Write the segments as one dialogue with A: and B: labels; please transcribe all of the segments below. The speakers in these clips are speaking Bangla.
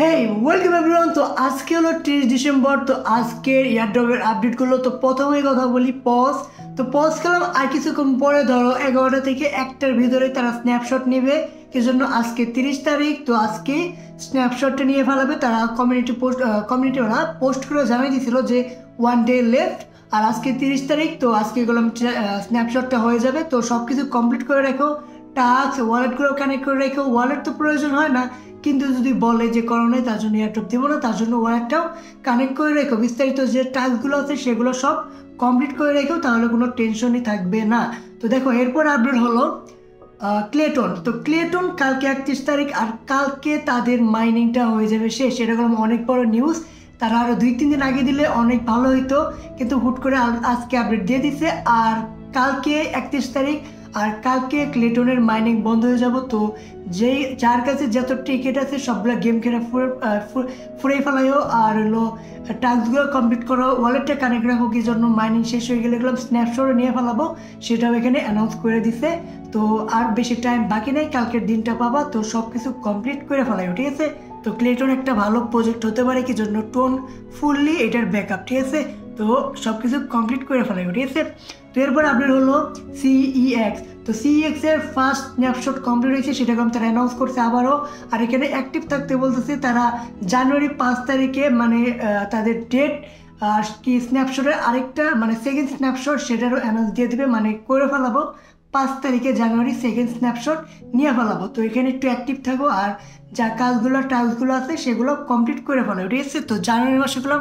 A: হেই ওয়েলকাম এভরিওয়ান। তো আজকে হলো 30 ডিসেম্বর। তো আজকের ইয়ারড্রপের আপডেটগুলো তো প্রথমেই কথা বলি পজ। তো পজ খেলাম আর কিছুক্ষণ পরে ধরো 11টা থেকে 1টার ভিতরে তারা স্ন্যাপশট নেবে। সেজন্য আজকে 30 তারিখ। তো আজকে স্ন্যাপশটটা নিয়ে ফেলাবে তারা। কমিউনিটি ওরা পোস্ট করে জানাই দিয়েছিল যে 1 ডে লেফট। আর আজকে 30 তারিখ। তো আজকে গেলাম স্ন্যাপশটটা হয়ে যাবে। তো সব কিছু কমপ্লিট করে রেখো। টাস্ক ওয়ালেটগুলো কানেক্ট করে রেখো। ওয়ালেট তো প্রয়োজন হয় না, কিন্তু যদি বলে যে করোনায় তার জন্য এয়ারড্রপ দেবো না, তার জন্য ওয়ালেটটাও কানেক্ট করে রেখো। বিস্তারিত যে টাস্কগুলো আছে সেগুলো সব কমপ্লিট করে রেখো, তাহলে কোনো টেনশনই থাকবে না। তো দেখো এরপর আপডেট হলো ক্লেটন। তো ক্লেটন কালকে 31 তারিখ, আর কালকে তাদের মাইনিংটা হয়ে যাবে শেষ। এরকম অনেক বড় নিউজ। তারা আরও 2-3 দিন আগে দিলে অনেক ভালো হইতো, কিন্তু হুট করে আজকে আপডেট দিয়ে দিছে। আর কালকে 31 তারিখ, আর কালকে ক্লেটনের মাইনিং বন্ধ হয়ে যাব। তো যার কাছে যত টিকিট আছে সবগুলো গেম খেলে ফুরে ফেলাইও। আর হলো টাস্কগুলো কমপ্লিট করো, ওয়ালেটটা কানেক্ট রাখো। কি জন্য মাইনিং শেষ হয়ে গেলে এগুলো স্ন্যাপশটে নিয়ে ফেলাবো, সেটাও এখানে অ্যানাউন্স করে দিছে। তো আর বেশি টাইম বাকি নেই, কালকের দিনটা পাবা। তো সব কিছু কমপ্লিট করে ফেলাইও, ঠিক আছে। তো ক্লেটন একটা ভালো প্রজেক্ট হতে পারে, কি জন্য টোন ফুললি এটার ব্যাকআপ, ঠিক আছে। তো সব কিছু কমপ্লিট করে ফেলাইও, ঠিক আছে। তো এরপর আপডেট হলো সিইএক্স। তো সিইএক্স এর ফার্স্ট স্ন্যাপশট কমপ্লিট হয়েছে, সেটাকে তারা অ্যানাউন্স করছে আবারও। আর এখানে অ্যাক্টিভ থাকতে বলতেছে তারা জানুয়ারি 5 তারিখে, মানে তাদের ডেট। আর কি স্ন্যাপশটের আরেকটা মানে সেকেন্ড স্ন্যাপশট সেটারও অ্যানাউন্স দিয়ে দেবে, মানে করে ফেলাবো 5 তারিখে জানুয়ারি সেকেন্ড স্ন্যাপশট নিয়ে ফেলাবো। তো এখানে একটু অ্যাক্টিভ থাকো, আর যা টাস্কগুলো আছে সেগুলো কমপ্লিট করে ফেলো, ঠিক আছে। তো জানুয়ারি মাসেগুলো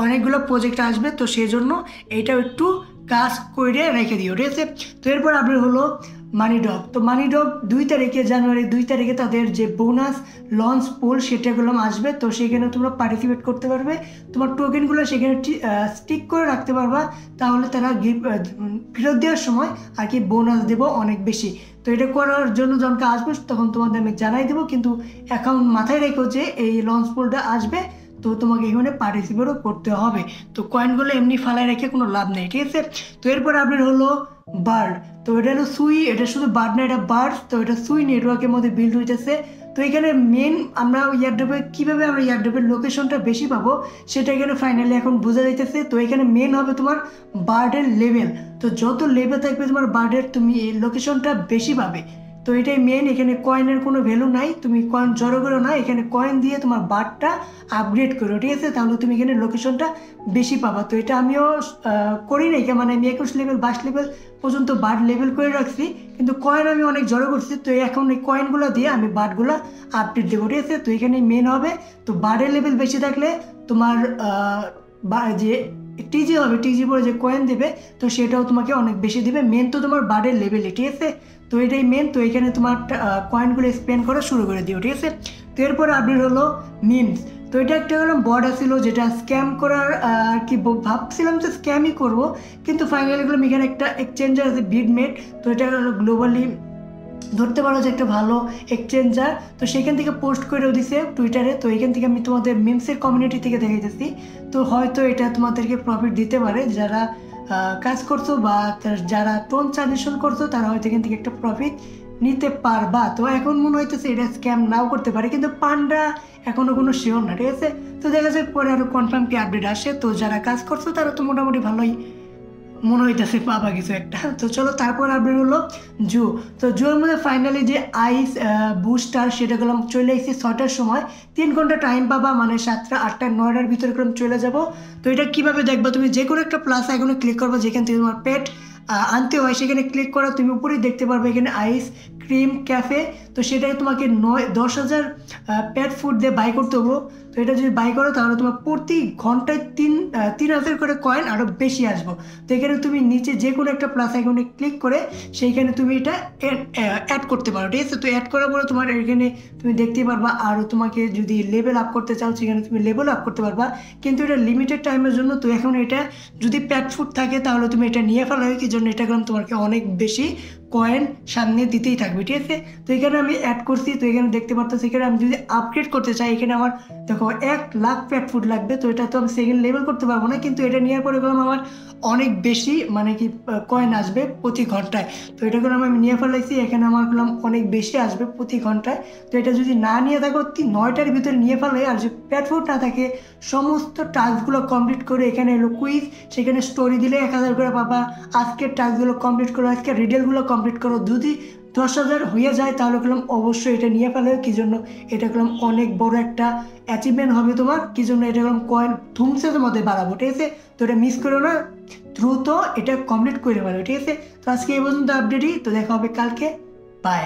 A: অনেকগুলো প্রজেক্ট আসবে, তো সেই জন্য এইটাও একটু কাজ করে রেখে দিও, ঠিক আছে। তো এরপর আপডেট হলো মানিডগ। তো মানিডগ 2 তারিখে, জানুয়ারি 2 তারিখে তাদের যে বোনাস লঞ্চ পুল সেটাগুলো আসবে। তো সেখানে তোমরা পার্টিসিপেট করতে পারবে, তোমার টোকেনগুলো সেখানে স্টিক করে রাখতে পারবা। তাহলে তারা ফেরত দেওয়ার সময় আর কি বোনাস দেবো অনেক বেশি। তো এটা করার জন্য যখন আসবে তখন তোমাদের আমি জানাই দেবো, কিন্তু অ্যাকাউন্ট মাথায় রেখো যে এই লঞ্চ পুলটা আসবে, তো তোমাকে এখানে পার্টিসিপেটও করতে হবে। তো কয়েনগুলো এমনি ফালায় রেখে কোনো লাভ নেই, ঠিক আছে। তো এরপর আপডেট হলো বার্ড। তো এটা হলো সুই, এটা শুধু বার্ড না, এটা বার্ড। তো এটা সুই নেটওয়ার্কের মধ্যে বিল্ড হইতেছে। তো এখানে মেন আমরা ইয়ারড্রপে কীভাবে আমরা ইয়ারড্রপের লোকেশনটা বেশি পাবো সেটা এখানে ফাইনালি এখন বোঝা যাইতেছে। তো এখানে মেন হবে তোমার বার্ডের লেভেল। তো যত লেভেল থাকবে তোমার বার্ডের, তুমি এই লোকেশনটা বেশি পাবে। তো এটাই মেন। এখানে কয়েনের কোনো ভ্যালু নাই, তুমি কয়েন জড়ো করো না, এখানে কয়েন দিয়ে তোমার বার্ডটা আপগ্রেড করো, ঠিক আছে। তাহলে তুমি এখানে লোকেশনটা বেশি পাবা। তো এটা আমিও করি না, মানে আমি 21 লেভেল 22 লেভেল পর্যন্ত বার্ড লেভেল করে রাখছি, কিন্তু কয়েন আমি অনেক জড়ো করছি। তো এখন এই কয়েনগুলো দিয়ে আমি বার্ডগুলো আপডেট দেবো, ঠিক আছে। তো এখানে মেন হবে, তো বার্ডের লেভেল বেশি থাকলে তোমার যে টিজি হবে, টিজি পরে যে কয়েন দেবে তো সেটাও তোমাকে অনেক বেশি দেবে। মেন তো তোমার বার্ডের লেভেলে, ঠিক আছে। তো এটাই মেন। তো এখানে তোমার কয়েনগুলো স্পেন্ড করা শুরু করে দিও, ঠিক আছে। তো এরপর আপডেট হলো মিমস। তো এটা একটা বর্ড ছিল যেটা স্ক্যাম করার আর কি ভাবছিলাম যে স্ক্যামই করবো, কিন্তু ফাইনালি গেলাম এখানে একটা এক্সচেঞ্জার আছে বিটমেট। তো এটা গ্লোবালি ধরতে পারো যে একটা ভালো এক্সচেঞ্জার। তো সেখান থেকে পোস্ট করেও দিছে টুইটারে। তো এখান থেকে আমি তোমাদের মিমসের কমিউনিটি থেকে দেখাইতেছি। তো হয়তো এটা তোমাদেরকে প্রফিট দিতে পারে, যারা কাজ করছো বা যারা টোন ট্রানজেকশন করছো তারা হয়তো এখান থেকে একটা প্রফিট নিতে পারবা। তো এখন মনে হইতেছে এটা স্ক্যাম নাও করতে পারে, কিন্তু পান্ডা এখনো কোনো শিওর না, ঠিক আছে। তো দেখা যাক পরে আরো কনফার্ম কি আপডেট আসে। তো যারা কাজ করছো তারা তো মোটামুটি ভালোই মনে হইতেছে পাবা কিছু একটা। তো চলো তারপর আপডেট হলো জু। তো জুয়ের মধ্যে ফাইনালি যে আইস বুস্টার সেটা গেলাম চলে এসেছি 6টার সময়। 3 ঘন্টা টাইম পাবা, মানে 7টা 8টা 9টার ভিতরে গেলাম চলে যাব। তো এটা কিভাবে দেখবা, তুমি যে কোনো একটা প্লাস আইকনে ক্লিক করবা, যেখান থেকে তোমার পেট আনতে হয় সেখানে ক্লিক করা, তুমি উপরেই দেখতে পারবে এখানে আইস ক্রিম ক্যাফে। তো সেটাকে তোমাকে 10,000 পেট ফুড দিয়ে বাই করতে হবো। তো এটা যদি বাই করো তাহলে তোমার প্রতি ঘন্টায় 3,000 করে কয়েন আরও বেশি আসবো। তো এখানে তুমি নিচে যে কোনো একটা প্লাস আইকনে ক্লিক করে সেইখানে তুমি এটা অ্যাড করতে পারো, ঠিক আছে। তো অ্যাড করার পরে তোমার এখানে তুমি দেখতেই পারবা। আরও তোমাকে যদি লেভেল আপ করতে চাও সেখানে তুমি লেভেল আপ করতে পারবা, কিন্তু এটা লিমিটেড টাইমের জন্য। তো এখন এটা যদি পেট ফুড থাকে তাহলে তুমি এটা নিয়ে ফেলা হয়, কি জন্য এটা তোমাকে অনেক বেশি কয়েন সামনে দিতেই থাকবে, ঠিক আছে। তো এখানে আমি অ্যাড করছি, তো এখানে দেখতে পারতেছি এখানে আমি যদি আপগ্রেড করতে চাই এখানে আমার দেখো 1,00,000 পেট ফুড লাগবে। তো এটা তো আমি সেকেন্ড লেভেল করতে পারবো না, কিন্তু এটা নেওয়ার পরে গেলাম আমার অনেক বেশি মানে কি কয়েন আসবে প্রতি ঘন্টায়। তো এটা করে আমি নিয়ে ফেলাইছি, এখানে আমার গেলাম অনেক বেশি আসবে প্রতি ঘন্টায়। তো এটা যদি না নিয়ে থাকো 9টার ভিতরে নিয়ে ফেলে, আর যদি পেট ফুড না থাকে সমস্ত টাস্কগুলো কমপ্লিট করে এখানে এলো কুইজ, সেখানে স্টোরি দিলে 1,000 করে পাবা। আজকের টাস্কগুলো কমপ্লিট করো, আজকের রিডেলগুলো কমপ্লিট করো, যদি 10,000 হয়ে যায় তাহলে করলাম অবশ্যই এটা নিয়ে ফেলে। কি জন্য এটা করলাম অনেক বড় একটা অ্যাচিভমেন্ট হবে তোমার, কি জন্য এটা করলাম কয়েন ধুমসের মধ্যে বাড়াবো, ঠিক আছে। তো এটা মিস করো না, দ্রুত এটা কমপ্লিট করে ফেলো, ঠিক আছে। তো আজকে এই পর্যন্ত আপডেটই, তো দেখা হবে কালকে, বাই।